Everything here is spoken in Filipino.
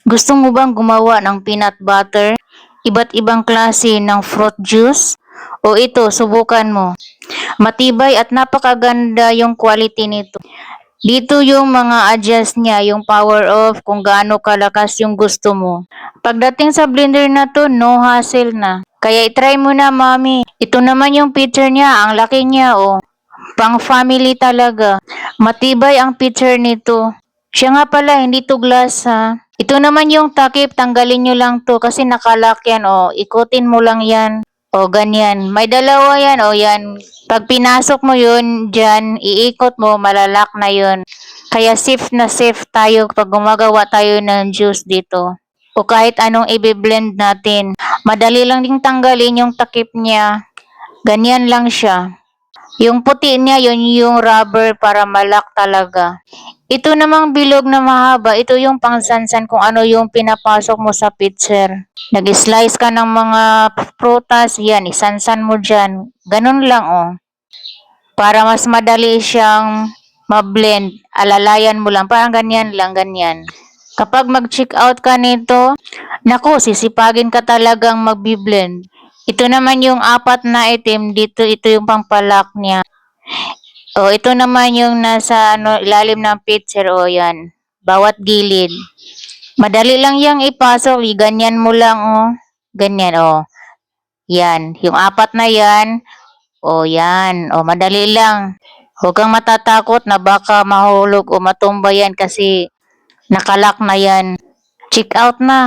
Gusto mo bang gumawa ng peanut butter? Iba't ibang klase ng fruit juice? O ito, subukan mo. Matibay at napakaganda yung quality nito. Dito yung mga adjust niya, yung power off, kung gaano kalakas yung gusto mo. Pagdating sa blender na to, no hassle na. Kaya itry mo na, mami. Ito naman yung picture niya, ang laki niya, oh. Pang family talaga. Matibay ang picture nito. Siya nga pala, hindi to glass ha. Ito naman yung takip, tanggalin nyo lang to kasi nakalock yan, oh. Ikutin mo lang yan. O, ganyan. May dalawa yan, o yan. Pag pinasok mo yun, dyan, iikot mo, malalak na yun. Kaya safe na safe tayo pag gumagawa tayo ng juice dito. O kahit anong i-blend natin. Madali lang ding tanggalin yung takip niya. Ganyan lang siya. Yung puti niya, yun yung rubber para malak talaga. Ito namang bilog na mahaba, ito yung pangsansan kung ano yung pinapasok mo sa pitcher. Nag-slice ka ng mga prutas, yan, isansan mo dyan. Ganun lang, oh. Para mas madali siyang ma-blend, alalayan mo lang, parang ganyan lang, ganyan. Kapag mag-check out ka nito, naku, sisipagin ka talagang mag-blend. Ito naman yung apat na item, dito ito yung pangpalak niya. O, ito naman yung nasa ilalim ng pitcher, o yan. Bawat gilid. Madali lang yang ipasok, ganyan mo lang, o. Ganyan, o. Yan, yung apat na yan, o yan, o madali lang. Huwag kang matatakot na baka mahulog o matumba yan kasi nakalak na yan. Check out na.